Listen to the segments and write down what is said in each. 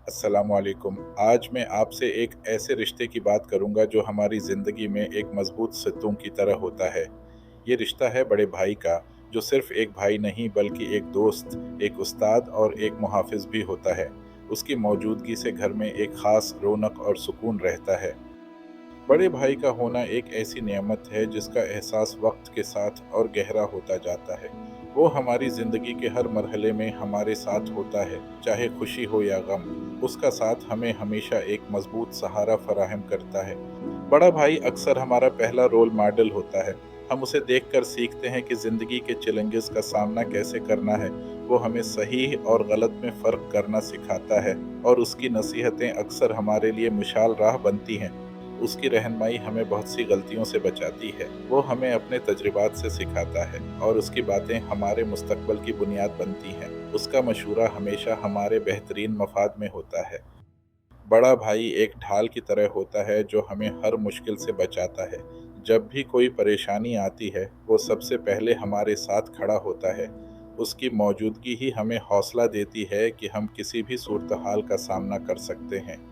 अस्सलामुअलैकुम। आज मैं आपसे एक ऐसे रिश्ते की बात करूंगा जो हमारी ज़िंदगी में एक मज़बूत सतून की तरह होता है। ये रिश्ता है बड़े भाई का, जो सिर्फ़ एक भाई नहीं बल्कि एक दोस्त, एक उस्ताद और एक मुहाफ़िज़ भी होता है। उसकी मौजूदगी से घर में एक ख़ास रौनक और सुकून रहता है। बड़े भाई का होना एक ऐसी नेमत है जिसका एहसास वक्त के साथ और गहरा होता जाता है। वो हमारी ज़िंदगी के हर मरहले में हमारे साथ होता है, चाहे खुशी हो या गम। उसका साथ हमें हमेशा एक मजबूत सहारा फराहम करता है। बड़ा भाई अक्सर हमारा पहला रोल मॉडल होता है। हम उसे देखकर सीखते हैं कि ज़िंदगी के चैलेंजेस का सामना कैसे करना है। वो हमें सही और गलत में फ़र्क करना सिखाता है, और उसकी नसीहतें अक्सर हमारे लिए मिसाल राह बनती हैं। उसकी रहनुमाई हमें बहुत सी गलतियों से बचाती है। वो हमें अपने तजुर्बात से सिखाता है, और उसकी बातें हमारे मुस्तकबिल की बुनियाद बनती हैं। उसका मशूरा हमेशा हमारे बेहतरीन मफाद में होता है। बड़ा भाई एक ढाल की तरह होता है जो हमें हर मुश्किल से बचाता है। जब भी कोई परेशानी आती है, वो सबसे पहले हमारे साथ खड़ा होता है। उसकी मौजूदगी ही हमें हौसला देती है कि हम किसी भी सूरत हाल का सामना कर सकते हैं।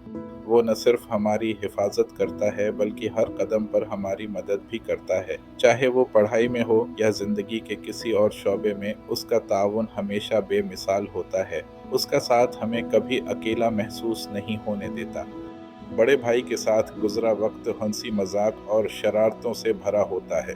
वो न सिर्फ हमारी हिफाजत करता है बल्कि हर कदम पर हमारी मदद भी करता है। चाहे वो पढ़ाई में हो या ज़िंदगी के किसी और शोबे में, उसका ताउन हमेशा बेमिसाल होता है। उसका साथ हमें कभी अकेला महसूस नहीं होने देता। बड़े भाई के साथ गुजरा वक्त हंसी मजाक और शरारतों से भरा होता है।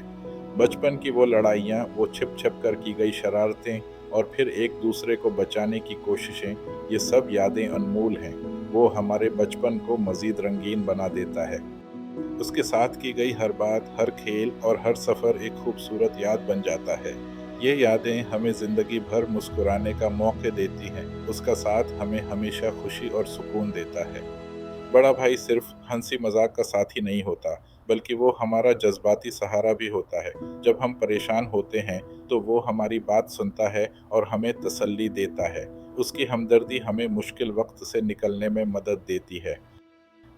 बचपन की वो लड़ाइयाँ, वो छिप छिप कर की गई शरारतें, और फिर एक दूसरे को बचाने की कोशिशें, ये सब यादें अनमोल हैं। वो हमारे बचपन को मज़ीद रंगीन बना देता है। उसके साथ की गई हर बात, हर खेल और हर सफ़र एक खूबसूरत याद बन जाता है। ये यादें हमें ज़िंदगी भर मुस्कुराने का मौके देती हैं। उसका साथ हमें हमेशा खुशी और सुकून देता है। बड़ा भाई सिर्फ हंसी मजाक का साथी नहीं होता, बल्कि वो हमारा जज्बाती सहारा भी होता है। जब हम परेशान होते हैं, तो वो हमारी बात सुनता है और हमें तसल्ली देता है। उसकी हमदर्दी हमें मुश्किल वक्त से निकलने में मदद देती है।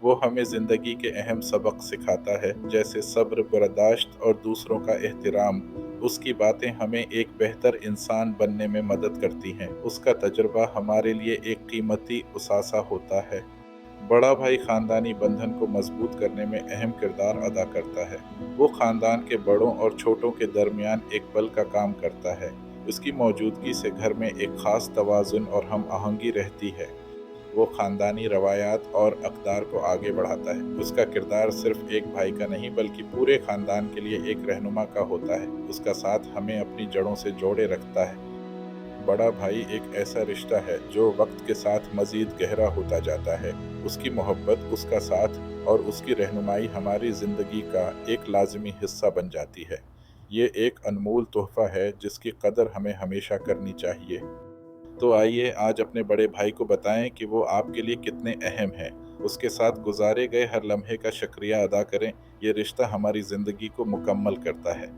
वो हमें ज़िंदगी के अहम सबक सिखाता है, जैसे सब्र, बर्दाश्त और दूसरों का एहतराम। उसकी बातें हमें एक बेहतर इंसान बनने में मदद करती हैं। उसका तजुर्बा हमारे लिए एक कीमती उसासा होता है। बड़ा भाई खानदानी बंधन को मजबूत करने में अहम किरदार अदा करता है। वो खानदान के बड़ों और छोटों के दरमियान एक पल का काम करता है। उसकी मौजूदगी से घर में एक खास तवाज़ुन और हम आहंगी रहती है। वो खानदानी रवायात और अक़दार को आगे बढ़ाता है। उसका किरदार सिर्फ एक भाई का नहीं बल्कि पूरे खानदान के लिए एक रहनुमा का होता है। उसका साथ हमें अपनी जड़ों से जोड़े रखता है। बड़ा भाई एक ऐसा रिश्ता है जो वक्त के साथ मज़ीद गहरा होता जाता है। उसकी मोहब्बत, उसका साथ और उसकी रहनुमाई हमारी ज़िंदगी का एक लाज़मी हिस्सा बन जाती है। ये एक अनमोल तोहफ़ा है जिसकी कदर हमें हमेशा करनी चाहिए। तो आइए आज अपने बड़े भाई को बताएं कि वो आपके लिए कितने अहम हैं। उसके साथ गुजारे गए हर लम्हे का शुक्रिया अदा करें। ये रिश्ता हमारी ज़िंदगी को मुकम्मल करता है।